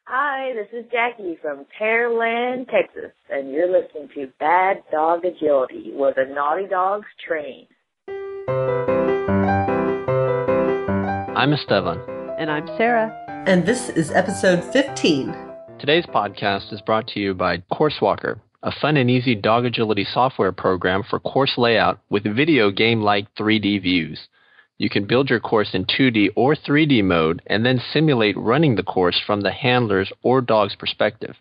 Hi, this is Jackie from Pearland, Texas, and you're listening to Bad Dog Agility, where the naughty dogs train. I'm Esteban. And I'm Sarah. And this is episode 15. Today's podcast is brought to you by CourseWalker, a fun and easy dog agility software program for course layout with video game-like 3D views. You can build your course in 2D or 3D mode and then simulate running the course from the handler's or dog's perspective.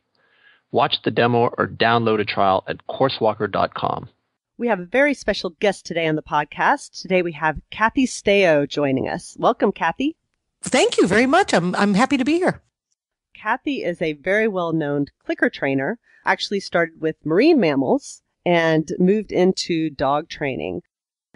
Watch the demo or download a trial at CourseWalker.com. We have a very special guest today on the podcast. Today we have Kathy Sdao joining us. Welcome, Kathy. Thank you very much. I'm happy to be here. Kathy is a very well-known clicker trainer, actually started with marine mammals and moved into dog training.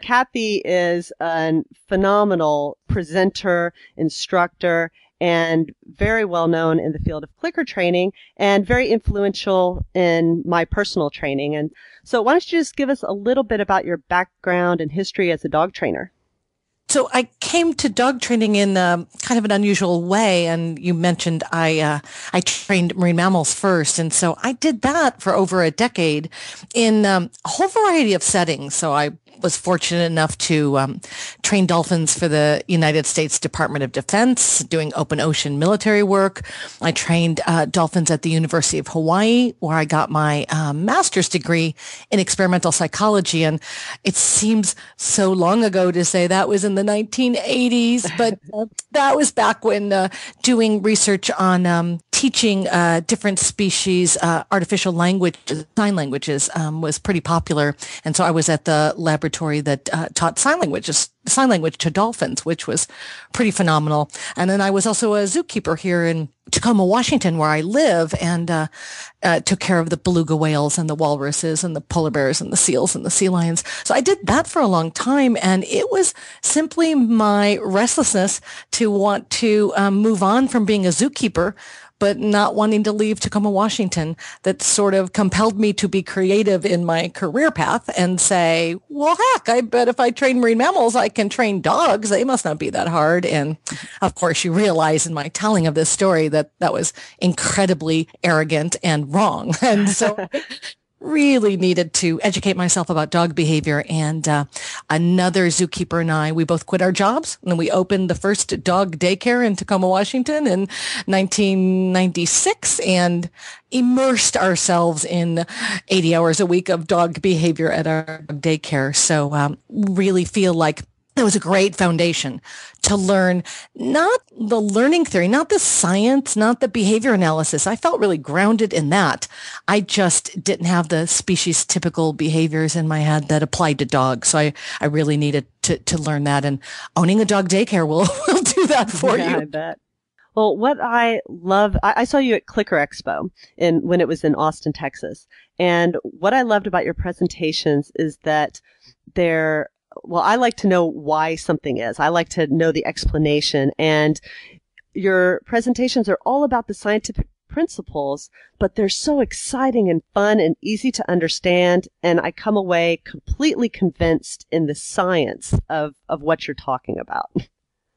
Kathy is a phenomenal presenter, instructor, and very well known in the field of clicker training and very influential in my personal training. And so why don't you just give us a little bit about your background and history as a dog trainer? So I came to dog training in kind of an unusual way, and you mentioned I trained marine mammals first, and so I did that for over a decade in a whole variety of settings. So I was fortunate enough to train dolphins for the United States Department of Defense, doing open ocean military work. I trained dolphins at the University of Hawaii, where I got my master's degree in experimental psychology. And it seems so long ago to say that was in the 1980s, but that was back when doing research on teaching different species artificial language, sign languages, was pretty popular. And so I was at the laboratory that taught sign language to dolphins, which was pretty phenomenal. And then I was also a zookeeper here in Tacoma, Washington, where I live, and took care of the beluga whales and the walruses and the polar bears and the seals and the sea lions. So I did that for a long time, and it was simply my restlessness to want to move on from being a zookeeper, but not wanting to leave Tacoma, Washington, that sort of compelled me to be creative in my career path and say, well, heck, I bet if I train marine mammals, I can train dogs. They must not be that hard. And of course, you realize in my telling of this story that that was incredibly arrogant and wrong. And so really needed to educate myself about dog behavior. And another zookeeper and I, we both quit our jobs, and we opened the first dog daycare in Tacoma, Washington in 1996 and immersed ourselves in 80 hours a week of dog behavior at our daycare. So really feel like it was a great foundation to learn, not the learning theory, not the science, not the behavior analysis. I felt really grounded in that. I just didn't have the species typical behaviors in my head that applied to dogs. So I really needed to learn that, and owning a dog daycare will do that for you. I bet. Well, what I love, I saw you at Clicker Expo when it was in Austin, Texas. And what I loved about your presentations is that I like to know why something is. I like to know the explanation. And your presentations are all about the scientific principles, but they're so exciting and fun and easy to understand. And I come away completely convinced in the science of what you're talking about.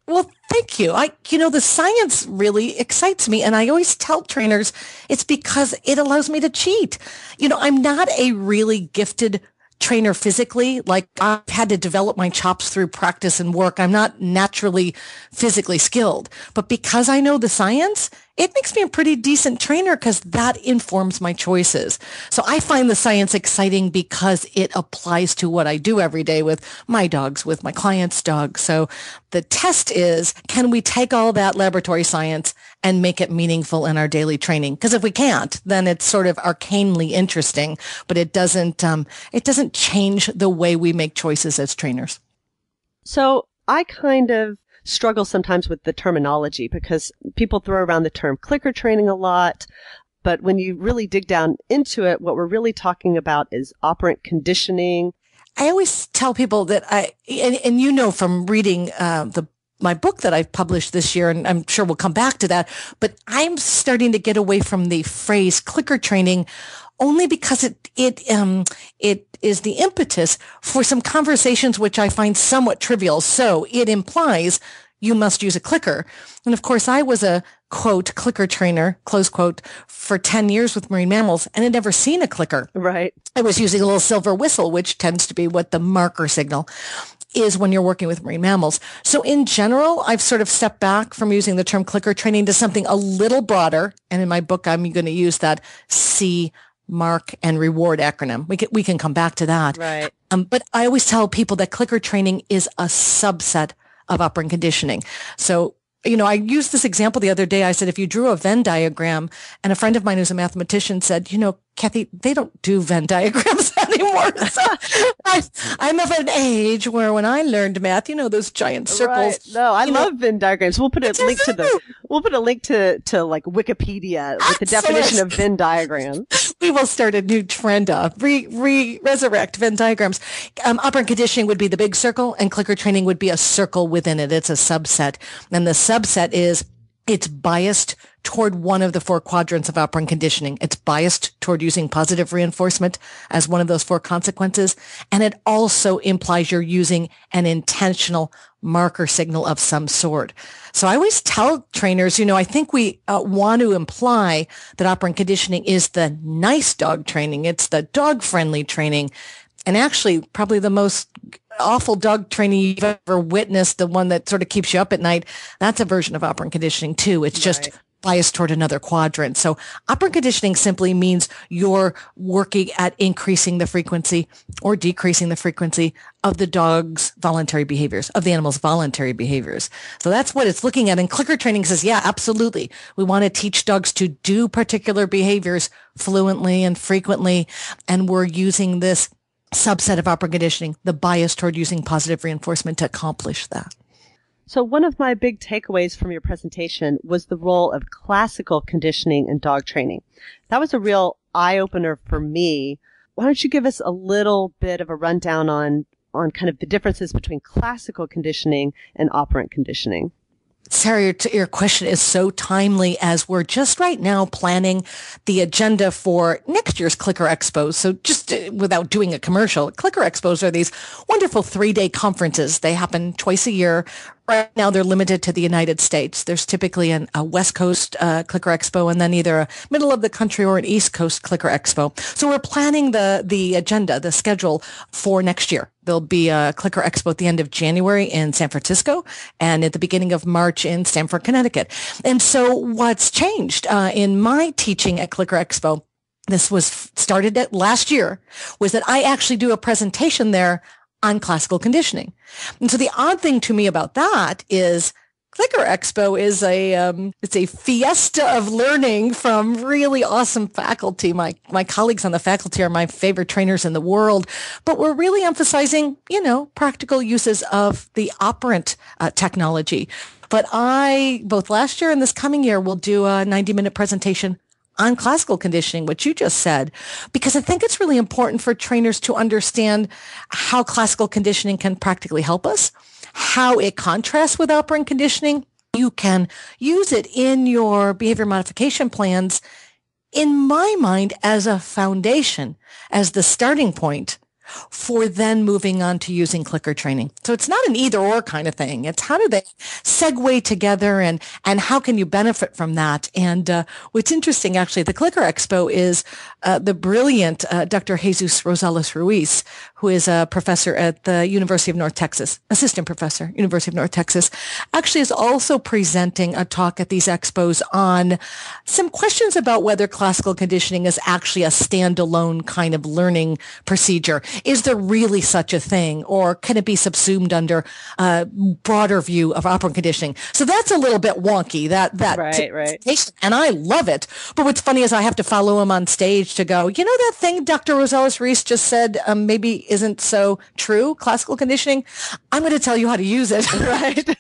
Well, thank you. The science really excites me. And I always tell trainers it's because it allows me to cheat. I'm not a really gifted trainer physically. Like, I've had to develop my chops through practice and work. I'm not naturally physically skilled, but because I know the science, it makes me a pretty decent trainer because that informs my choices. So I find the science exciting because it applies to what I do every day with my dogs, with my clients' dogs. So the test is, can we take all that laboratory science and make it meaningful in our daily training? Because if we can't, then it's sort of arcanely interesting, but it doesn't change the way we make choices as trainers. So I kind of struggle sometimes with the terminology because people throw around the term clicker training a lot. But when you really dig down into it, what we're really talking about is operant conditioning. I always tell people that and from reading my book that I've published this year, and I'm sure we'll come back to that, but I'm starting to get away from the phrase clicker training only because it is the impetus for some conversations which I find somewhat trivial. So it implies you must use a clicker. And of course, I was a quote, clicker trainer, close quote, for 10 years with marine mammals and had never seen a clicker. Right. I was using a little silver whistle, which tends to be what the marker signal is when you're working with marine mammals. So in general, I've sort of stepped back from using the term clicker training to something a little broader. And in my book, I'm going to use that C, mark, and reward acronym. We can come back to that. Right. But I always tell people that clicker training is a subset of operant conditioning. So, I used this example the other day. I said, if you drew a Venn diagram, and a friend of mine who's a mathematician said, Kathy, they don't do Venn diagrams anymore. So I'm of an age where when I learned math, those giant circles. Right. No, I love Venn diagrams. We'll put a link to like Wikipedia with the definition of Venn diagram. We will start a new trend of resurrect Venn diagrams. Operant conditioning would be the big circle, and clicker training would be a circle within it. It's a subset, and the subset is it's biased toward one of the 4 quadrants of operant conditioning. It's biased toward using positive reinforcement as one of those 4 consequences. And it also implies you're using an intentional marker signal of some sort. So I always tell trainers, I think we want to imply that operant conditioning is the nice dog training. It's the dog-friendly training. And actually, probably the most awful dog training you've ever witnessed, the one that sort of keeps you up at night, that's a version of operant conditioning too. It's just biased toward another quadrant. So operant conditioning simply means you're working at increasing the frequency or decreasing the frequency of the dog's voluntary behaviors, of the animal's voluntary behaviors. So that's what it's looking at. And clicker training says, yeah, absolutely. We want to teach dogs to do particular behaviors fluently and frequently. And we're using this subset of operant conditioning, the bias toward using positive reinforcement, to accomplish that. So one of my big takeaways from your presentation was the role of classical conditioning in dog training. That was a real eye-opener for me. Why don't you give us a little bit of a rundown on kind of the differences between classical conditioning and operant conditioning? Sarah, your question is so timely as we're just right now planning the agenda for next year's Clicker Expos. So just without doing a commercial, Clicker Expos are these wonderful 3-day conferences. They happen twice a year. Right now, they're limited to the United States. There's typically a West Coast Clicker Expo and then either a middle of the country or an East Coast Clicker Expo. So we're planning the agenda, the schedule for next year. There'll be a Clicker Expo at the end of January in San Francisco and at the beginning of March in Stamford, Connecticut. And so what's changed in my teaching at Clicker Expo, this was started at last year, was that I actually do a presentation there on classical conditioning. And so the odd thing to me about that is Clicker Expo is it's a fiesta of learning from really awesome faculty. My colleagues on the faculty are my favorite trainers in the world, but we're really emphasizing, practical uses of the operant technology. But I, both last year and this coming year, will do a 90-minute presentation on classical conditioning, what you just said, because I think it's really important for trainers to understand how classical conditioning can practically help us, how it contrasts with operant conditioning. You can use it in your behavior modification plans, in my mind, as a foundation, as the starting point for then moving on to using clicker training. So it's not an either or kind of thing. It's how do they segue together and how can you benefit from that? And what's interesting, actually, the Clicker Expo is the brilliant Dr. Jesus Rosales Ruiz, who is a professor at the University of North Texas, assistant professor, University of North Texas, actually is also presenting a talk at these expos on some questions about whether classical conditioning is actually a standalone kind of learning procedure. Is there really such a thing, or can it be subsumed under a broader view of operant conditioning? So that's a little bit wonky, that right. And I love it. But what's funny is I have to follow him on stage to go, that thing Dr. Rosales Ruiz just said maybe isn't so true, classical conditioning? I'm going to tell you how to use it. Right.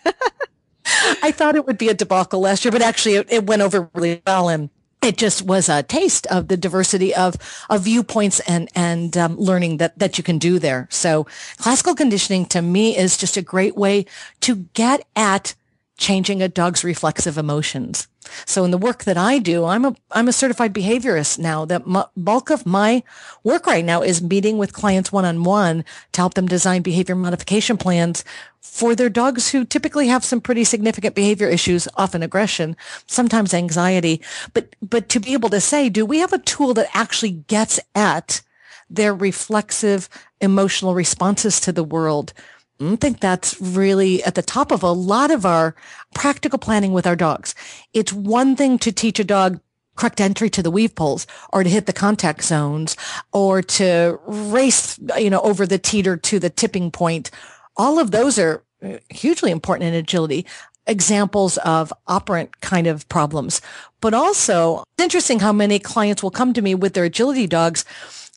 I thought it would be a debacle last year, but actually it went over really well, and it just was a taste of the diversity of viewpoints and learning that you can do there. So classical conditioning to me is just a great way to get at changing a dog's reflexive emotions. So in the work that I do, I'm a certified behaviorist now. The bulk of my work right now is meeting with clients one-on-one to help them design behavior modification plans for their dogs who typically have some pretty significant behavior issues, often aggression, sometimes anxiety. But to be able to say, do we have a tool that actually gets at their reflexive emotional responses to the world? I think that's really at the top of a lot of our practical planning with our dogs. It's one thing to teach a dog correct entry to the weave poles or to hit the contact zones or to race, over the teeter to the tipping point. All of those are hugely important in agility, examples of operant kind of problems. But also, it's interesting how many clients will come to me with their agility dogs.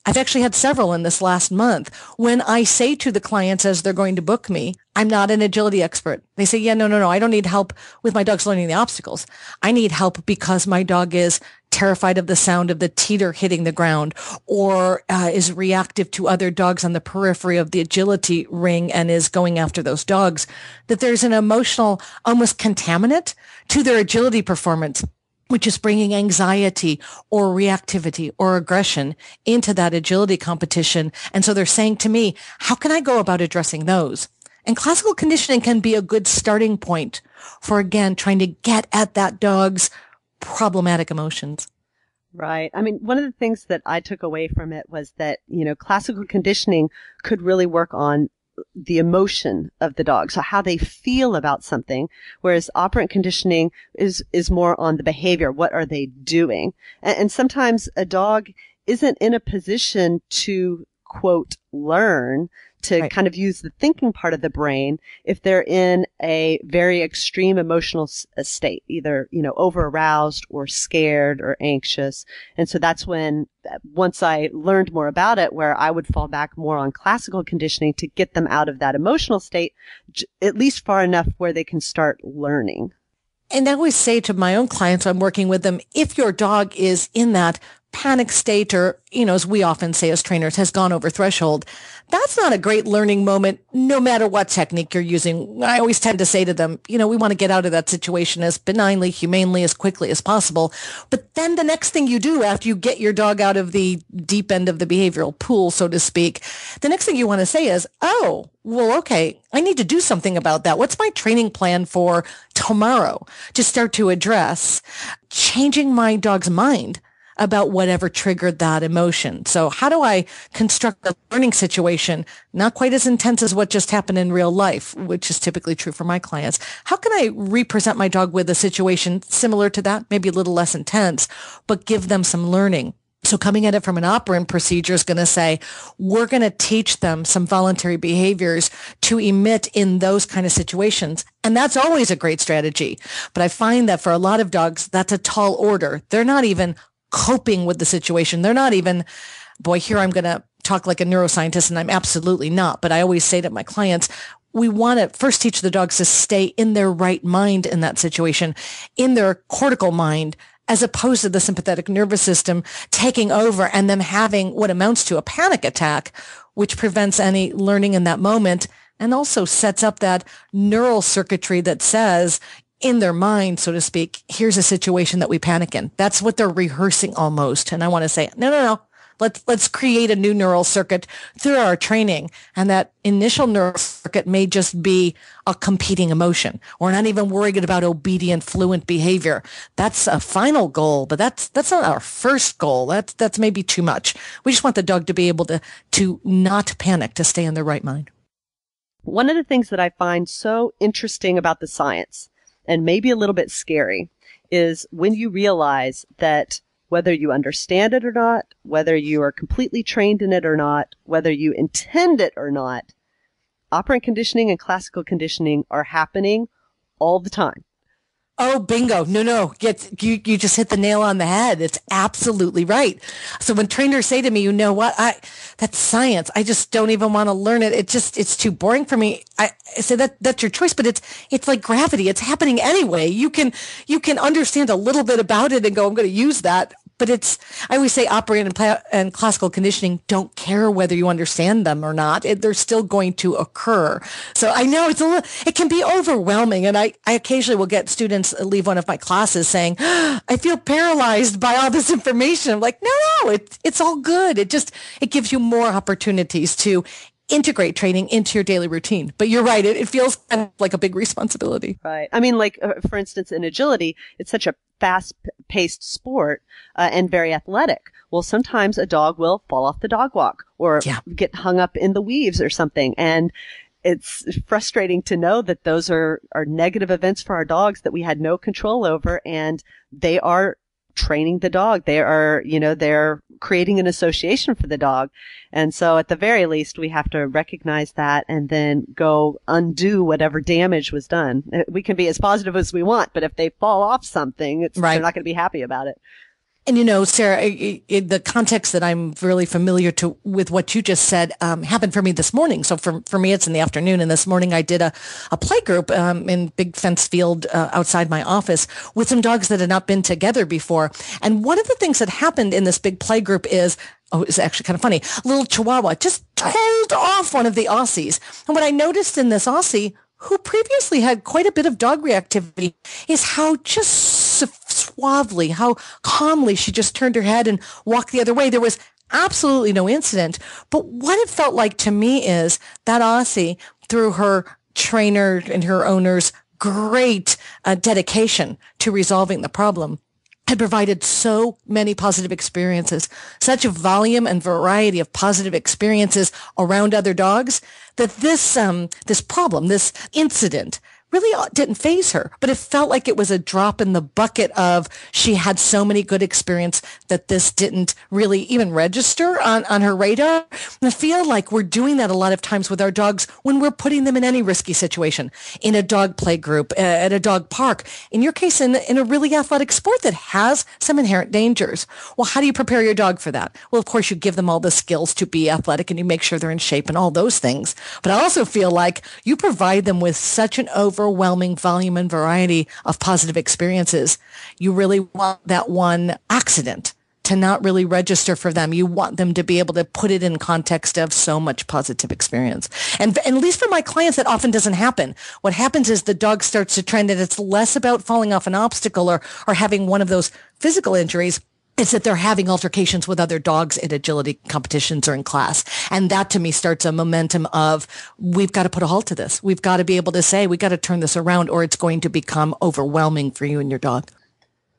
I've actually had several in this last month when I say to the clients as they're going to book me, I'm not an agility expert. They say, yeah, no, I don't need help with my dogs learning the obstacles. I need help because my dog is terrified of the sound of the teeter hitting the ground or is reactive to other dogs on the periphery of the agility ring and is going after those dogs. That there's an emotional, almost contaminant to their agility performance, which is bringing anxiety or reactivity or aggression into that agility competition. And so they're saying to me, how can I go about addressing those? And classical conditioning can be a good starting point for, again, trying to get at that dog's problematic emotions. Right. I mean, one of the things that I took away from it was that, classical conditioning could really work on the emotion of the dog, so how they feel about something, whereas operant conditioning is more on the behavior. What are they doing? And sometimes a dog isn't in a position to, quote, learn, to Right. kind of use the thinking part of the brain if they're in a very extreme emotional state, either, over aroused or scared or anxious. And so that's when, once I learned more about it, where I would fall back more on classical conditioning to get them out of that emotional state, at least far enough where they can start learning. And I always say to my own clients, I'm working with them, if your dog is in that panic state or, as we often say as trainers, has gone over threshold, that's not a great learning moment, no matter what technique you're using. I always tend to say to them, we want to get out of that situation as benignly, humanely, as quickly as possible. But then the next thing you do after you get your dog out of the deep end of the behavioral pool, so to speak, the next thing you want to say is, oh, well, okay, I need to do something about that. What's my training plan for tomorrow to start to address changing my dog's mind about whatever triggered that emotion? So how do I construct a learning situation not quite as intense as what just happened in real life, which is typically true for my clients? How can I represent my dog with a situation similar to that, maybe a little less intense, but give them some learning? So coming at it from an operant procedure is going to say, we're going to teach them some voluntary behaviors to emit in those kind of situations. And that's always a great strategy. But I find that for a lot of dogs, that's a tall order. They're not even coping with the situation. They're not even, boy, here I'm going to talk like a neuroscientist, and I'm absolutely not. But I always say to my clients, we want to first teach the dogs to stay in their right mind in that situation, in their cortical mind, as opposed to the sympathetic nervous system taking over and them having what amounts to a panic attack, which prevents any learning in that moment and also sets up that neural circuitry that says, in their mind, so to speak, here's a situation that we panic in. That's what they're rehearsing almost. And I want to say, no. Let's create a new neural circuit through our training. And that initial neural circuit may just be a competing emotion. We're not even worried about obedient, fluent behavior. That's a final goal, but that's not our first goal. That's maybe too much. We just want the dog to be able to not panic, to stay in their right mind. One of the things that I find so interesting about the science, and maybe a little bit scary, is when you realize that whether you understand it or not, whether you are completely trained in it or not, whether you intend it or not, operant conditioning and classical conditioning are happening all the time. Oh, bingo. No. You just hit the nail on the head. It's absolutely right. So when trainers say to me, you know what, that's science. I just don't even want to learn it. It's too boring for me. I say that's your choice, but it's like gravity. It's happening anyway. You can understand a little bit about it and go, I'm going to use that. But I always say operant and classical conditioning don't care whether you understand them or not. They're still going to occur. So I know it can be overwhelming. And I occasionally will get students leave one of my classes saying, I feel paralyzed by all this information. I'm like, no, it's all good. It gives you more opportunities to integrate training into your daily routine. But you're right. It feels kind of like a big responsibility. Right. I mean, like, for instance, in agility, it's such a fast-paced sport and very athletic. Well, sometimes a dog will fall off the dog walk or get hung up in the weaves or something. And it's frustrating to know that those are negative events for our dogs that we had no control over, and they are training the dog. They are, they're creating an association for the dog. And so at the very least, we have to recognize that and then go undo whatever damage was done. We can be as positive as we want, but if they fall off something, they're not going to be happy about it. And Sarah, in the context that I'm really familiar with what you just said, happened for me this morning. So for me, it's in the afternoon. And this morning I did a play group, in big fence field, outside my office with some dogs that had not been together before. And one of the things that happened in this big play group is, it's actually kind of funny. A little Chihuahua just told off one of the Aussies. And what I noticed in this Aussie, who previously had quite a bit of dog reactivity, is how just suavely, how calmly she just turned her head and walked the other way. There was absolutely no incident. But what it felt like to me is that Aussie, through her trainer and her owner's great dedication to resolving the problem, had provided so many positive experiences, such a volume and variety of positive experiences around other dogs, that this problem, this incident, really didn't faze her, but it felt like it was a drop in the bucket of she had so many good experience that this didn't really even register on her radar. And I feel like we're doing that a lot of times with our dogs when we're putting them in any risky situation, in a dog play group, at a dog park, in your case, in a really athletic sport that has some inherent dangers. Well, how do you prepare your dog for that? Well, of course, you give them all the skills to be athletic and you make sure they're in shape and all those things. But I also feel like you provide them with such an overwhelming volume and variety of positive experiences. You really want that one accident to not really register for them. You want them to be able to put it in context of so much positive experience. And at least for my clients, that often doesn't happen. What happens is the dog starts to trend and it's less about falling off an obstacle or having one of those physical injuries. It's that they're having altercations with other dogs in agility competitions or in class. And that to me starts a momentum of, we've got to put a halt to this. We've got to be able to say, we've got to turn this around or it's going to become overwhelming for you and your dog.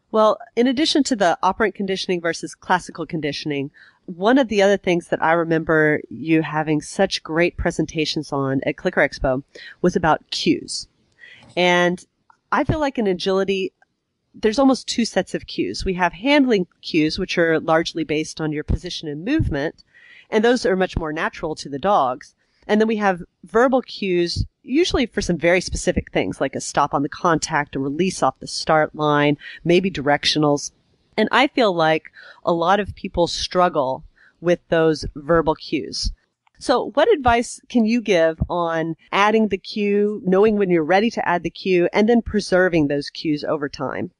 Well, in addition to the operant conditioning versus classical conditioning, one of the other things that I remember you having such great presentations on at Clicker Expo was about cues. And I feel like in agility, there's almost two sets of cues. We have handling cues, which are largely based on your position and movement, and those are much more natural to the dogs. And then we have verbal cues, usually for some very specific things, like a stop on the contact, a release off the start line, maybe directionals. And I feel like a lot of people struggle with those verbal cues. So what advice can you give on adding the cue, knowing when you're ready to add the cue, and then preserving those cues over time?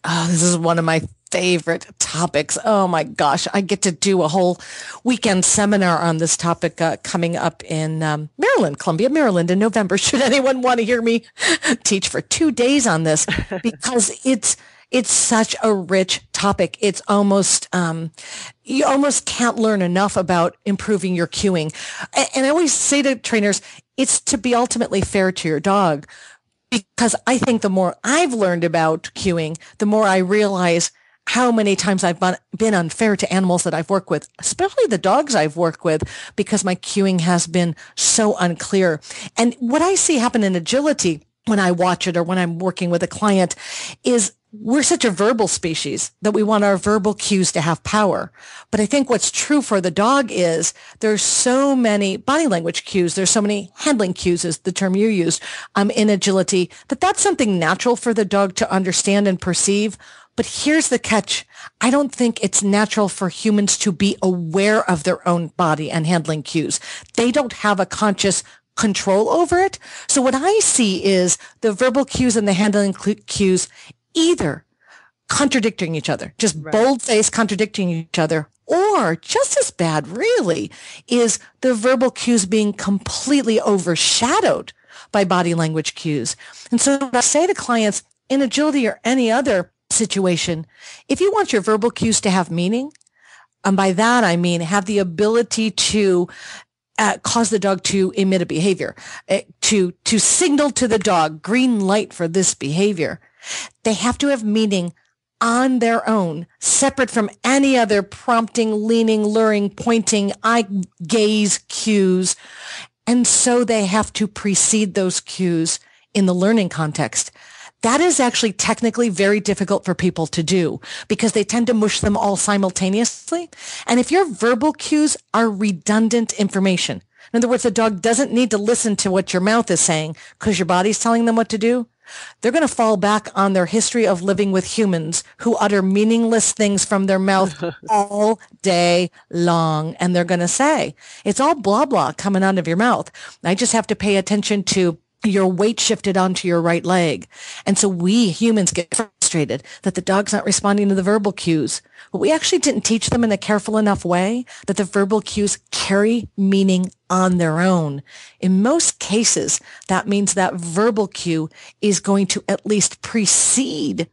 Oh, this is one of my favorite topics. Oh my gosh. I get to do a whole weekend seminar on this topic coming up in Maryland, Columbia, Maryland in November. Should anyone want to hear me teach for 2 days on this, because it's such a rich topic. It's almost, you almost can't learn enough about improving your cueing. And I always say to trainers, it's to be ultimately fair to your dog. Because I think the more I've learned about cueing, the more I realize how many times I've been unfair to animals that I've worked with, especially the dogs I've worked with, because my cueing has been so unclear. And what I see happen in agility when I watch it or when I'm working with a client is we're such a verbal species that we want our verbal cues to have power. But I think what's true for the dog is there's so many body language cues. There's so many handling cues, is the term you used, in agility, that's something natural for the dog to understand and perceive. But here's the catch. I don't think it's natural for humans to be aware of their own body and handling cues. They don't have a conscious control over it. So what I see is the verbal cues and the handling cues either contradicting each other, just Right. bold-faced contradicting each other. Or just as bad, really, is the verbal cues being completely overshadowed by body language cues. And so what I say to clients in agility or any other situation, if you want your verbal cues to have meaning, and by that I mean have the ability to cause the dog to emit a behavior, to signal to the dog, green light for this behavior, they have to have meaning on their own, separate from any other prompting, leaning, luring, pointing, eye gaze cues. And so they have to precede those cues in the learning context. That is actually technically very difficult for people to do because they tend to mush them all simultaneously. And if your verbal cues are redundant information, in other words, the dog doesn't need to listen to what your mouth is saying because your body's telling them what to do, they're going to fall back on their history of living with humans who utter meaningless things from their mouth all day long. And they're going to say, it's all blah, blah coming out of your mouth. I just have to pay attention to your weight shifted onto your right leg. And so we humans get frustrated that the dog's not responding to the verbal cues. But we actually didn't teach them in a careful enough way that the verbal cues carry meaning on their own. In most cases, that means that verbal cue is going to at least precede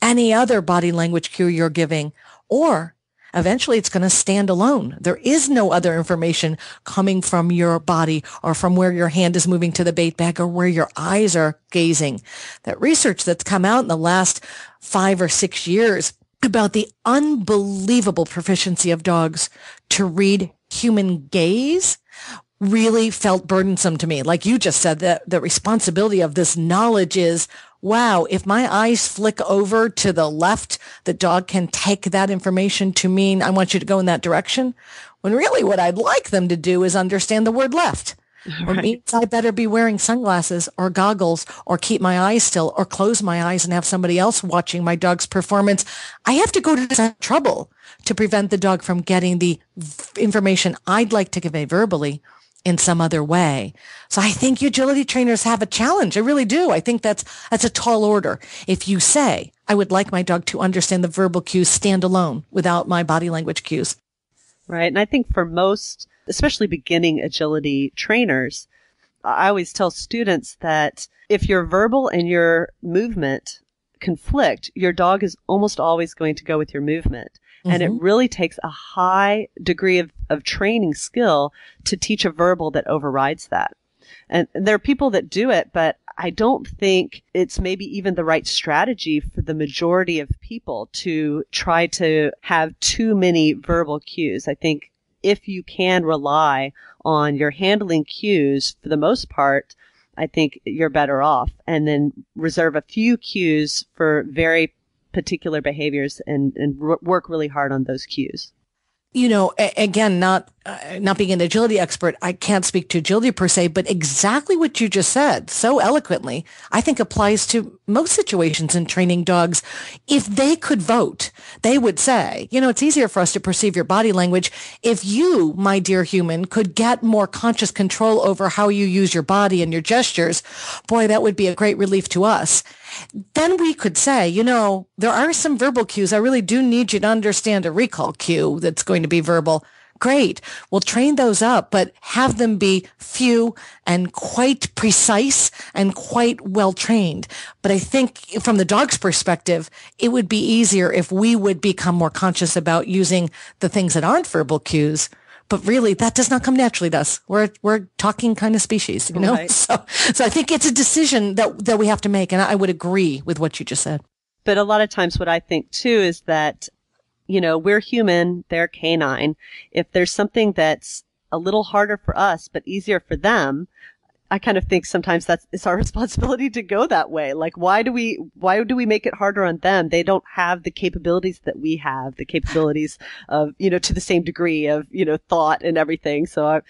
any other body language cue you're giving, or eventually it's going to stand alone. There is no other information coming from your body or from where your hand is moving to the bait bag or where your eyes are gazing. That research that's come out in the last 5 or 6 years about the unbelievable proficiency of dogs to read human gaze really felt burdensome to me. Like you just said, that the responsibility of this knowledge is, wow, if my eyes flick over to the left, the dog can take that information to mean I want you to go in that direction. When really what I'd like them to do is understand the word left. Or means I better be wearing sunglasses or goggles or keep my eyes still or close my eyes and have somebody else watching my dog's performance. I have to go to some trouble to prevent the dog from getting the information I'd like to convey verbally in some other way. So I think agility trainers have a challenge. I really do. I think that's a tall order. If you say, I would like my dog to understand the verbal cues stand alone without my body language cues. Right. And I think for most, especially beginning agility trainers, I always tell students that if your verbal and your movement conflict, your dog is almost always going to go with your movement. And it really takes a high degree of training skill to teach a verbal that overrides that. And there are people that do it, but I don't think it's maybe even the right strategy for the majority of people to try to have too many verbal cues. I think if you can rely on your handling cues for the most part, I think you're better off. And then reserve a few cues for very particular behaviors and work really hard on those cues. You know, again, not being an agility expert, I can't speak to agility per se, but exactly what you just said so eloquently, I think applies to most situations in training dogs. If they could vote, they would say, you know, it's easier for us to perceive your body language if you, my dear human, could get more conscious control over how you use your body and your gestures. Boy, that would be a great relief to us. Then we could say, you know, there are some verbal cues. I really do need you to understand a recall cue that's going to be verbal. Great. We'll train those up, but have them be few and quite precise and quite well trained. But I think from the dog's perspective, it would be easier if we would become more conscious about using the things that aren't verbal cues. But really, that does not come naturally to us. We're talking kind of species, you know? Right. So I think it's a decision that we have to make. And I would agree with what you just said. But a lot of times what I think too is that, you know, we're human, they're canine. If there's something that's a little harder for us, but easier for them, I kind of think sometimes it's our responsibility to go that way. Like, why do we make it harder on them? They don't have the capabilities that we have, the capabilities of, you know, to the same degree of, you know, thought and everything. So,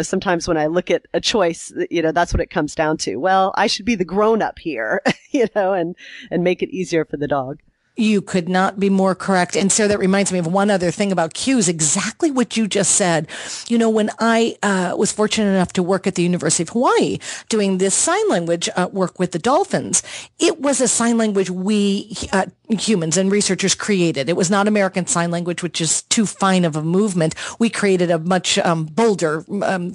sometimes when I look at a choice, you know, that's what it comes down to. Well, I should be the grown up here, you know, and make it easier for the dog. You could not be more correct. And so that reminds me of one other thing about cues, exactly what you just said. You know, when I was fortunate enough to work at the University of Hawaii doing this sign language work with the dolphins, it was a sign language we humans and researchers created. It was not American Sign Language, which is too fine of a movement. We created a much bolder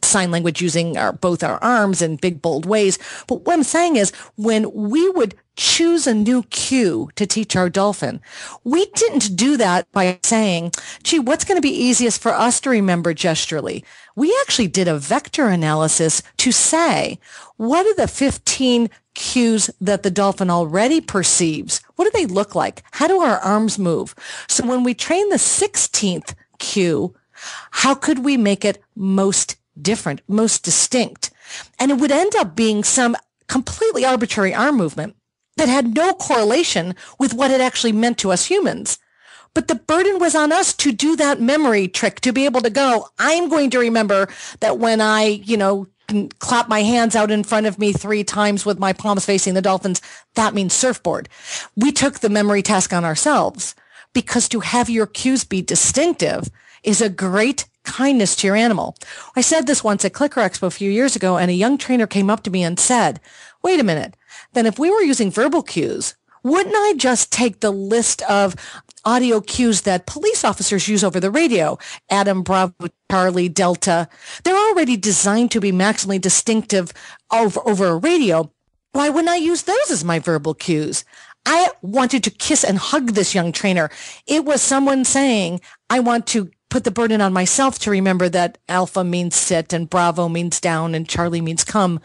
sign language using both our arms in big, bold ways. But what I'm saying is when we would choose a new cue to teach our dolphin, we didn't do that by saying, gee, what's going to be easiest for us to remember gesturally? We actually did a vector analysis to say, what are the 15 cues that the dolphin already perceives? What do they look like? How do our arms move? So when we train the 16th cue, how could we make it most different, most distinct? And it would end up being some completely arbitrary arm movement that had no correlation with what it actually meant to us humans. But the burden was on us to do that memory trick, to be able to go, I'm going to remember that when I, clap my hands out in front of me 3 times with my palms facing the dolphins, that means surfboard. We took the memory task on ourselves because to have your cues be distinctive is a great kindness to your animal. I said this once at Clicker Expo a few years ago, and a young trainer came up to me and said, wait a minute, then if we were using verbal cues, wouldn't I just take the list of audio cues that police officers use over the radio? Adam, Bravo, Charlie, Delta. They're already designed to be maximally distinctive over a radio. Why wouldn't I use those as my verbal cues? I wanted to kiss and hug this young trainer. It was someone saying, I want to put the burden on myself to remember that Alpha means sit and Bravo means down and Charlie means come.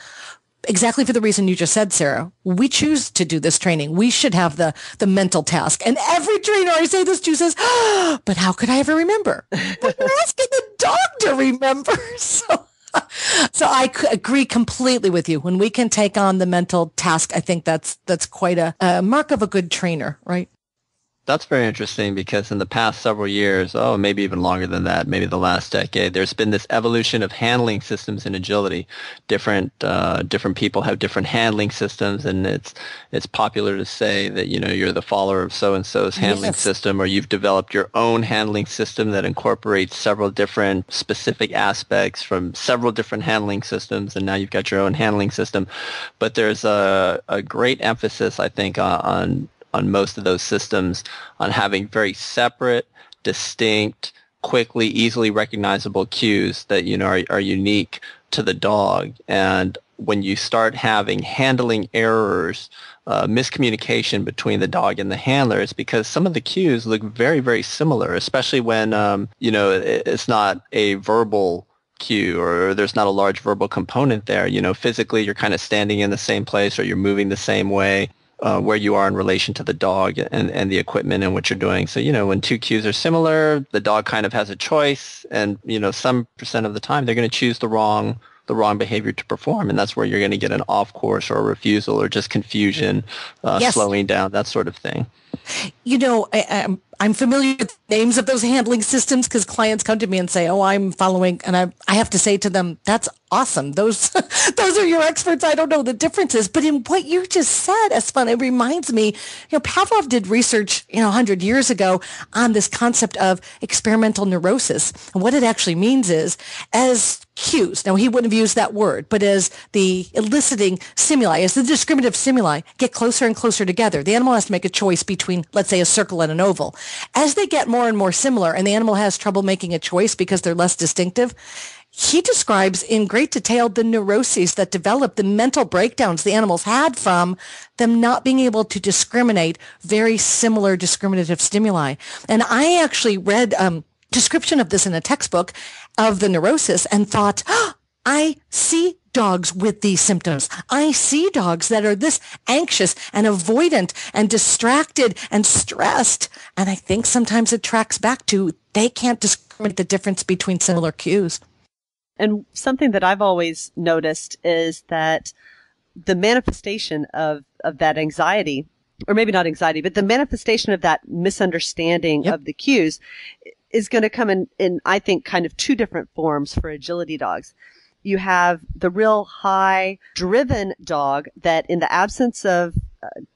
Exactly for the reason you just said, Sarah. We choose to do this training. We should have the mental task. And every trainer I say this to says, but how could I ever remember? But you're asking the dog to remember. So I agree completely with you. When we can take on the mental task, I think that's quite a mark of a good trainer, right? That's very interesting because in the past several years, maybe even longer than that, maybe the last decade, there's been this evolution of handling systems in agility. Different people have different handling systems, and it's popular to say that, you're the follower of so-and-so's handling system, or you've developed your own handling system that incorporates several different specific aspects from several different handling systems, and now you've got your own handling system. But there's a great emphasis, I think, on most of those systems on having very separate, distinct, quickly, easily recognizable cues that, are unique to the dog. And when you start having handling errors, miscommunication between the dog and the handler, it's because some of the cues look very, very similar, especially when, it's not a verbal cue or there's not a large verbal component there. Physically, you're kind of standing in the same place or you're moving the same way. Where you are in relation to the dog and the equipment and what you're doing. So, when 2 cues are similar, the dog kind of has a choice, and, some percent of the time they're going to choose the wrong behavior to perform, and that's where you're going to get an off course or a refusal or just confusion, slowing down, that sort of thing. I'm familiar with the names of those handling systems because clients come to me and say, I'm following, and I have to say to them, that's awesome. Those are your experts. I don't know the differences. But in what you just said, Espen, it reminds me, Pavlov did research, 100 years ago on this concept of experimental neurosis. And what it actually means is as cues, now he wouldn't have used that word, but as the eliciting stimuli, as the discriminative stimuli get closer and closer together, the animal has to make a choice between, let's say, a circle and an oval. As they get more and more similar and the animal has trouble making a choice because they're less distinctive, he describes in great detail the neuroses that develop, the mental breakdowns the animals had from them not being able to discriminate very similar discriminative stimuli. And I actually read description of this in a textbook of the neurosis and thought, I see dogs with these symptoms. I see dogs that are this anxious and avoidant and distracted and stressed. And I think sometimes it tracks back to they can't discriminate the difference between similar cues. And something that I've always noticed is that the manifestation of that anxiety, or maybe not anxiety, but the manifestation of that misunderstanding of the cues is going to come in, I think, kind of 2 different forms for agility dogs. You have the real high driven dog that in the absence of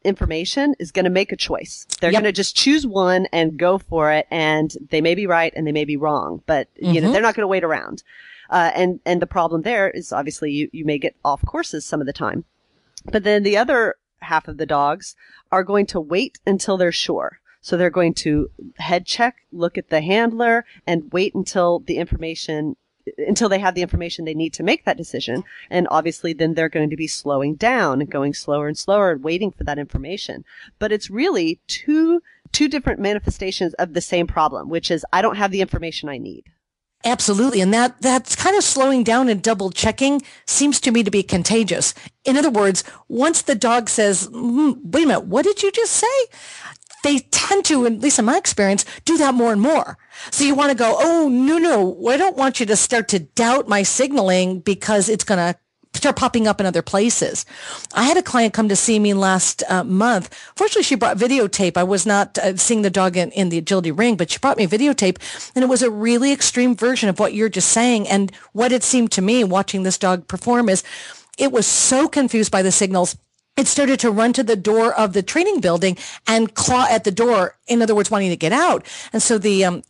information is going to make a choice. They're going to just choose one and go for it. And they may be right and they may be wrong, but they're not going to wait around. And the problem there is obviously you may get off courses some of the time. But then the other half of the dogs are going to wait until they're sure. So they're going to head check, look at the handler, and wait until they have the information they need to make that decision. And obviously then they're going to be slowing down and going slower and slower and waiting for that information. But it's really two different manifestations of the same problem, which is I don't have the information I need. Absolutely. And that's kind of slowing down and double checking seems to me to be contagious. In other words, once the dog says, wait a minute, what did you just say? They tend to, at least in my experience, do that more and more. So you want to go, oh, no, I don't want you to start to doubt my signaling because it's going to start popping up in other places. I had a client come to see me last month. Fortunately, she brought videotape. I was not seeing the dog in the agility ring, but she brought me videotape, and it was a really extreme version of what you're just saying. And what it seemed to me watching this dog perform is it was so confused by the signals. It started to run to the door of the training building and claw at the door, in other words, wanting to get out. And so the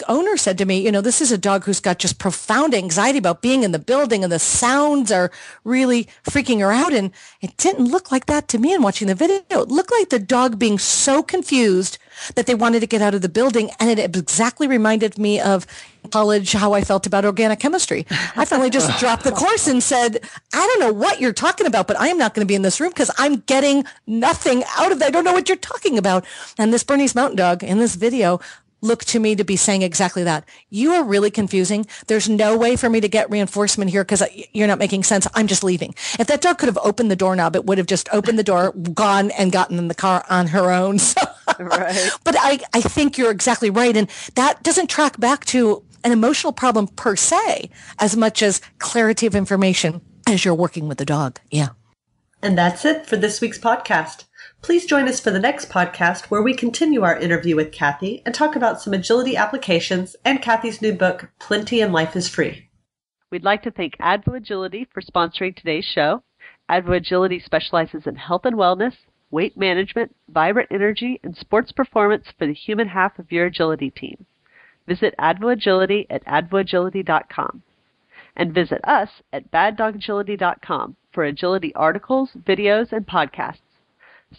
owner said to me, this is a dog who's got just profound anxiety about being in the building, and the sounds are really freaking her out. And it didn't look like that to me in watching the video. It looked like the dog being so confused that they wanted to get out of the building. And it exactly reminded me of college, how I felt about organic chemistry. I finally just dropped the course and said, I don't know what you're talking about, but I am not going to be in this room because I'm getting nothing out of that. I don't know what you're talking about. And this Bernese Mountain Dog in this video looked to me to be saying exactly that. You are really confusing. There's no way for me to get reinforcement here because you're not making sense. I'm just leaving. If that dog could have opened the doorknob, it would have just opened the door, gone, and gotten in the car on her own. So, right. But I think you're exactly right. And that doesn't track back to an emotional problem per se as much as clarity of information as you're working with the dog. Yeah. And that's it for this week's podcast. Please join us for the next podcast where we continue our interview with Kathy and talk about some agility applications and Kathy's new book, Plenty and Life is Free. We'd like to thank Advo Agility for sponsoring today's show. Advo Agility specializes in health and wellness, weight management, vibrant energy, and sports performance for the human half of your agility team. Visit Advo Agility at advoagility.com. And visit us at baddogagility.com for agility articles, videos, and podcasts.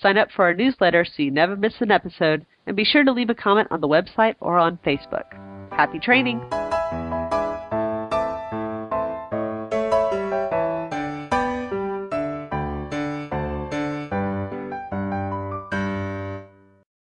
Sign up for our newsletter so you never miss an episode, and be sure to leave a comment on the website or on Facebook. Happy training!